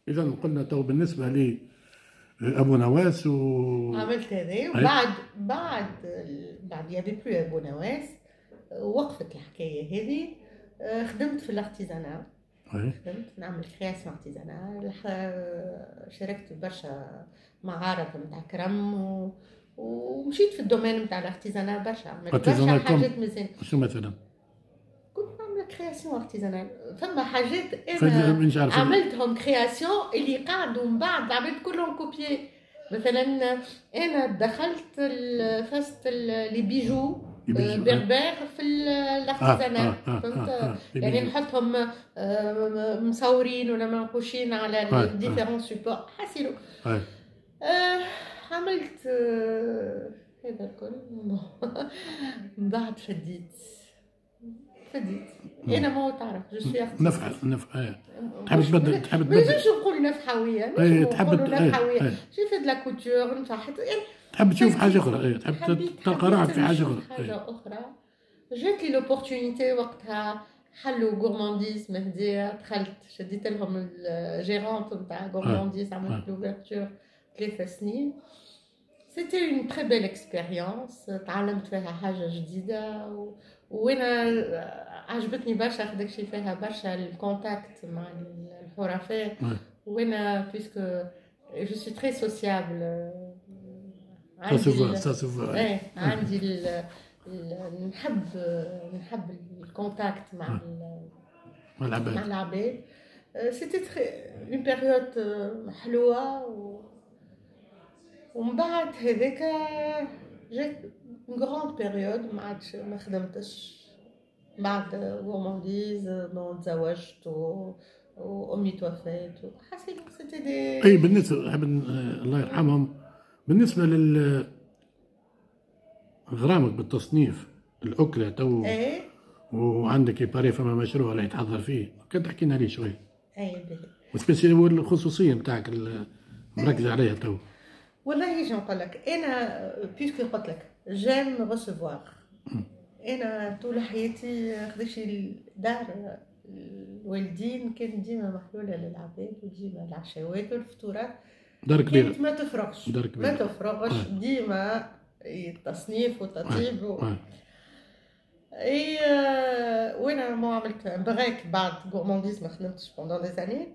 اذا قلنا تو بالنسبه لي ابو نواس عملت هذا، بعد يا بلو ابو نواس وقفت الحكايه هذه. خدمت في الارتيزانا، خدمت نعمل كرياسيون ارتيزانال، شاركت برشا معارض نتاع كرم ومشيت في الدومين نتاع الارتيزانا برشا، عملت برشا حاجات مزيان. شو مثلا؟ كنت نعمل كرياسيون ارتيزانال، فما حاجات انا عملتهم كرياسيون اللي قعدوا من بعد العباد كلهم كوبيي. مثلا انا دخلت فست لي بيجو بربر في الارتيزانال، فهمت؟ يعني نحطهم مصورين ولا منقوشين على ديفيرون سوبور حاسيلو. عملت هذا الكل. من بعد فديت انا ما تعرف جو سوي نفع تحب تبدل، ما نجمش نقول نفحويه، تحب نفحويه جي في لا كوتور نفع حتى تحب تشوف حاجه اخرى، تحب تلقى روحك في حاجه اخرى. جات لي لوبورتونيتي وقتها، حلوا غورمانديز مهديه، دخلت شديت لهم الجيرونت نتاع غورمانديز، عملت لوفرتور 3 سنين. سيتي اون تري بيل اكسبيريونس، تعلمت فيها حاجه جديده وانا عجبتني برشا داكشي فيها برشا الكونتاكت مع الحرفاء. وانا بيسكو جو سوي تري سوسيابل، عندي نحب الكونتاكت مع العباد. سيتي تري اون بيريود حلوه. ومن بعد هذاك جات اون غراند بيريود ما خدمتش. بعد غورمانديز تزوجت وامي توفات وحسيت سيتي دي اي. بالنسبه الله يرحمهم، بالنسبه غرامك بالتصنيف الاكله تو وعندك يباري فما مشروع اللي يتحضر فيه، كنت تحكي لنا عليه شوي. اي باهي. وسبيسيال والخصوصيه نتاعك مركز عليها تو. والله يجي نقول لك انا بيسكو قلت لك جيم ريسيفوار. انا طول حياتي خديتش الدار الوالدين كان ديما محلوله للعباد، وديما العشاوات والفطورات دار كبيره ما تفرغش ديما التصنيف والتطيب اي. وانا ما عملت بريك بعد غورمانديز، ما خدمتش بوندون دي زاني.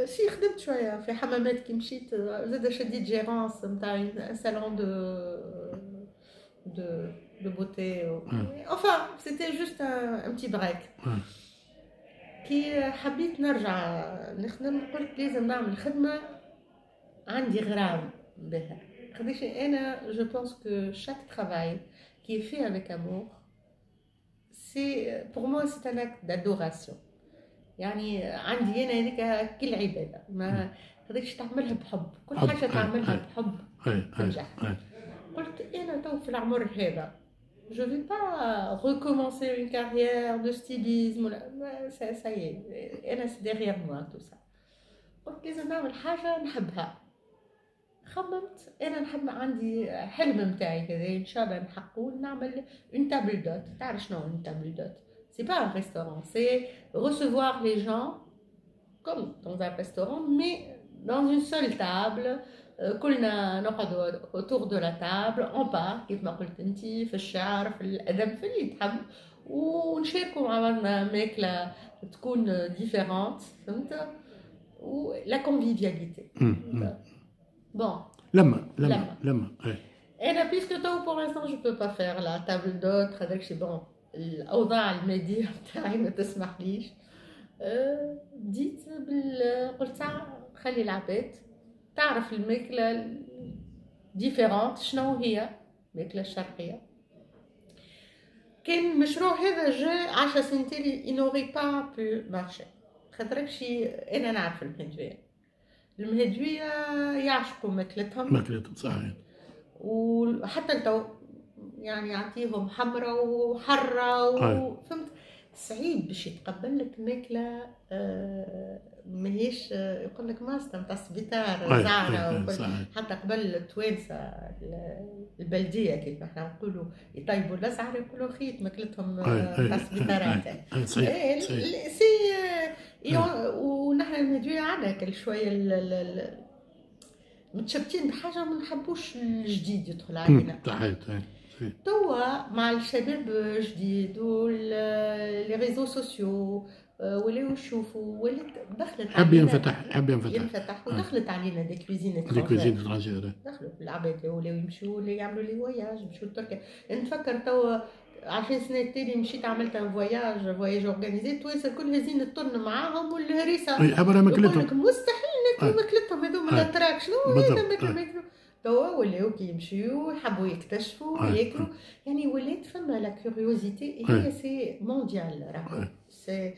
سي خدمت شويه في حمامات كي مشيت، زاد شديت جيرونس نتاع سالون de beauté. Enfin, c'était juste un petit break. كي حبيت نرجع نخدم قلت لازم نعمل خدمة عندي غرام بها. خديش أنا je pense que chaque travail qui est fait avec amour, c'est pour moi c'est un acte d'adoration. يعني عندي أنا هذيك كل عبادة ما خديش تعملها بحب، كل حاجة تعملها بحب تنجح. قلت أنا تو في العمر هذا je vais pas recommencer une carrière de stylisme, ça y est, أنا c'est derrière moi tout ça. قلت لازم نعمل حاجة نحبها. خممت أنا نحب، عندي حلم متاعي كذا إن شاء الله نحققه، نعمل une table d'hôte. تعرف شنو une table d'hôte؟ c'est pas un restaurant, c'est recevoir les gens comme dans un restaurant mais dans une seule table. كلنا نقعدوا autour de la table on part كيف ما قلت انتي في الشعر في الادب في اللي تحب، ونشاركوا مع بعضنا ماكله تكون ديفيرونت، فهمت؟ و لا كونفيفياليتي. بون لما انا بيسكو تو بور انستون جو بو با فير لا تابل دوت هذاك شي. بون الاوضاع الماديه تاعي ما تسمحليش. بديت قلت ساعه خلي العباد تعرف الماكله ديفيرونت شنو هي الماكله الشرقيه. كان المشروع هذا جا 10 سنتين ينوري با بو مارشي، خاطرك شي انا نعرف المهدويه يعشقوا ماكلتهم صحيح. وحتى تو يعني يعطيهم حمرة وحرة فهمت. صعيب باش يتقبل لك ماكله ماهيش يقول لك ماسطه نتاع السبيطار زعره. حتى قبل التوانسه البلديه كيف احنا نقولوا يطيبوا الزعر يقولوا خيط ماكلتهم نتاع السبيطارات. سي ونحن احنا المدوية عندنا كل شويه متشبتين بحاجه ما نحبوش الجديد يدخل علينا. صحيح. توا مع الشباب جديد ولي ريزو سوسيو ولاو يشوفوا ولات دخلت حب ينفتح ودخلت علينا دي كوزين اترانجير. دخلوا العباد ولاو يمشوا ولا يعملوا لي فواياج يمشوا لتركيا. نتفكر توا 10 سنين تالي مشيت عملت ان فواياج اورغانيزي تويسر كل هزين الطن معاهم والهريسه. اي عباره ماكلتهم مستحيل ناكلوا ماكلتهم هذوما الاتراك شنو ماكلوا توا ولاو كي يمشيو يحبوا يكتشفوا وياكلوا. يعني ولات فما لا كيوريوزيتي هي سي مونديال راهو سي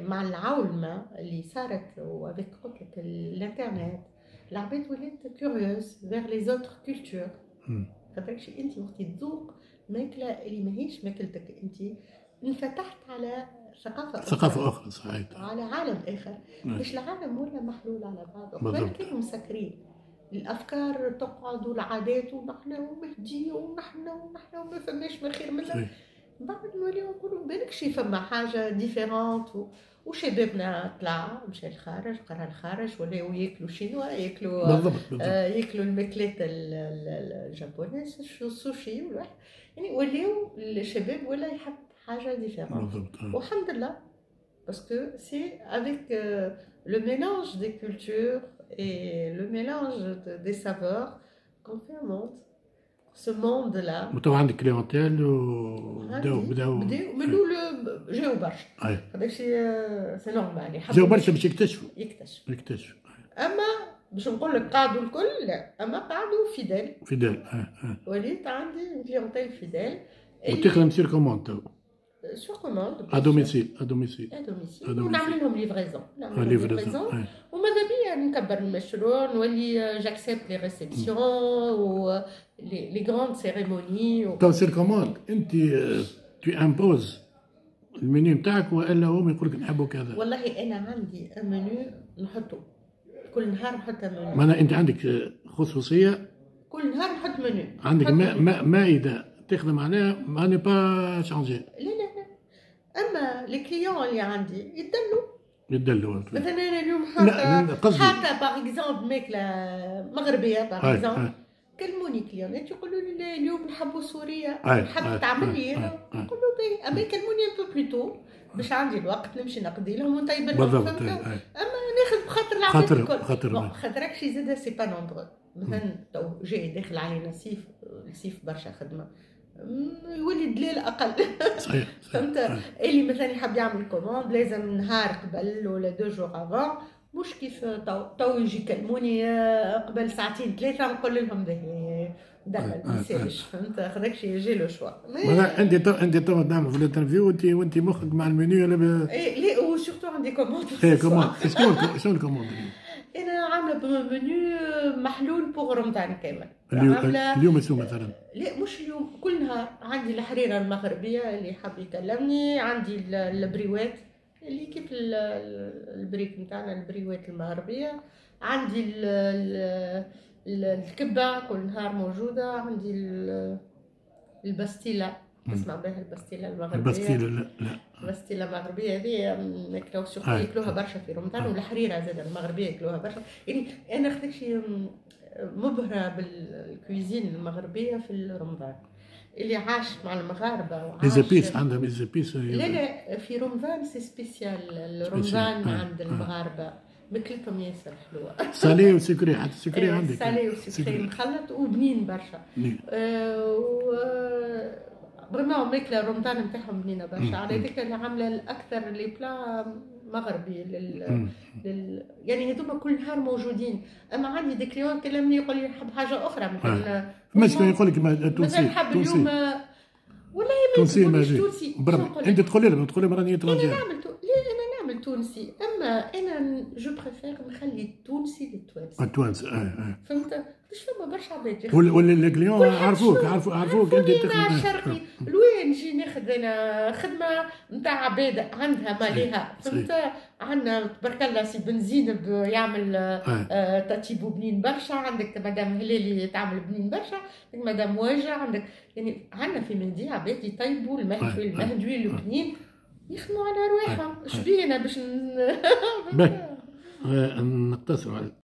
مع العولمه اللي صارت وافيك قلت لك الانترنت العباد ولات كيوريوز فيغ لي زوتر كولتور. خاطر شي انت وقت تذوق ماكله اللي ماهيش ماكلتك انت انفتحت على ثقافه اخرى صحيح على عالم اخر. مش العالم ولا محلول على بعضه كانوا مسكرين الافكار تقعد والعادات ونحن ومهدي ونحن وما فماش ما خير منها. بعد نوليو نقولوا بالكش فما حاجه ديفيرونت وشبابنا طلع مشى الخارج قرا الخارج ولاو ياكلوا شينوا ياكلوا الماكلات الجابونيز السوشي يعني ولاو الشباب ولا يحب حاجه ديفيرونت. والحمد لله باسكو سي افيك لو ميلانج دي كولتور et le mélange des saveurs qu'on fait un monde. Ce monde-là. وتو عندك كليونتيل وبداو من الاول جاو برشا. هذاك الشيء سي نورمال جاو برشا باش يكتشفوا. اما باش نقول لك قعدوا الكل لا اما قعدوا فيدال. وليت عندي كليونتيل فيدال. وتخدم سير كوموند تو. sur commande à domicile ونعمل لهم ليفريزون وماذا بيا نكبر المشروع نولي جاكسبت لي ريسبسيون و لي غراند سيريموني تو سير كوموند انت تو امبوز المنيو نتاعك والا هم يقول لك نحبوا كذا؟ والله انا عندي منيو نحطه كل نهار نحط منيو. معناها انت عندك خصوصيه كل نهار نحط منيو عندك مائده تخدم عليها ما ني با شانجي. لا اما لي كليون اللي عندي يدلوا مثلا انا اليوم حاطه باغ اكزومبل ماكله مغربيه باغ اكزومبل كلموني كليونات يقولوا لي اليوم نحبوا سوريا نحب تعمل لي نقول له باهي اما يكلموني ان بو بلوتو باش عندي الوقت نمشي نقضي لهم ونطيب لهم بالضبط. اما ناخذ بخاطر العباد الكل خاطرك شي زاده سي با نومبرو. مثلا تو جاي داخل علينا الصيف برشا خدمه يولي دليل اقل. صحيح. فهمت اللي مثلا يحب يعمل كوموند لازم نهار قبل ولا 2 جور افون مش كيف تو يجي يكلموني قبل ساعتين 3 نقول لهم باهي دخل ما يسالش. فهمت خذاك شي يجي له شوا. انت تو تعمل في الانترفيو وانت مخك مع المنيو ولا لا وسورتو عندي كوموند. كوموند شنو الكوموند؟ انا عامله منيو محلول بوغ رمضان كامل. اليوم شو مثلا؟ لا مش اليوم كل نهار عندي الحريره المغربيه اللي حاب يكلمني عندي البريوات اللي كيف البريك نتاعنا البريوات المغربيه عندي الكبه كل نهار موجوده عندي البستيله تسمع بها البستيله المغربيه. البستيله البستيله المغربيه هذه ناكلوها سورتو ياكلوها برشا في رمضان والحريره زاد المغربيه ياكلوها برشا. يعني انا خديت شي مبهرة بالكويزين المغربية في رمضان اللي عاش مع المغاربة وعاش ليزابيس عندهم ليزابيس. لا في رمضان سي سبيسيال رمضان عند المغاربة ماكلتهم ياسر حلوة. سالي وسكري حتى السكري عندك سالي وسكري مخلط وبنين برشا. برما ماكلة رمضان نتاعهم بنينة برشا. على ذيك اللي عاملة الأكثر لي بلا مغربي يعني هذوما كل نهار موجودين. اما عندي دي كليون كلمني يقول لي نحب حاجه اخرى مثلا مثلا يقول لك تونسي اليوم والله ما تونسي انت تقولي لهم راني ترانجي. انا نعمل تونسي اما انا جو بريفير نخلي التونسي للتوانسه. فهمت مش فما برشا عباد ولا الكليون عرفوك انت تخدم الشرقي لوين نجي ناخذ انا خدمه نتاع عباد عندها مالها. فهمت عندنا تبارك الله سي بن زينب يعمل تاتيبو بنين برشا. عندك مدام هلالي تعمل بنين برشا. عندك مدام واجع عندك يعني عندنا في مهدي عباد يطيبوا المهدوي البنين يخدموا على رواحهم. اش بينا باش نقتصروا على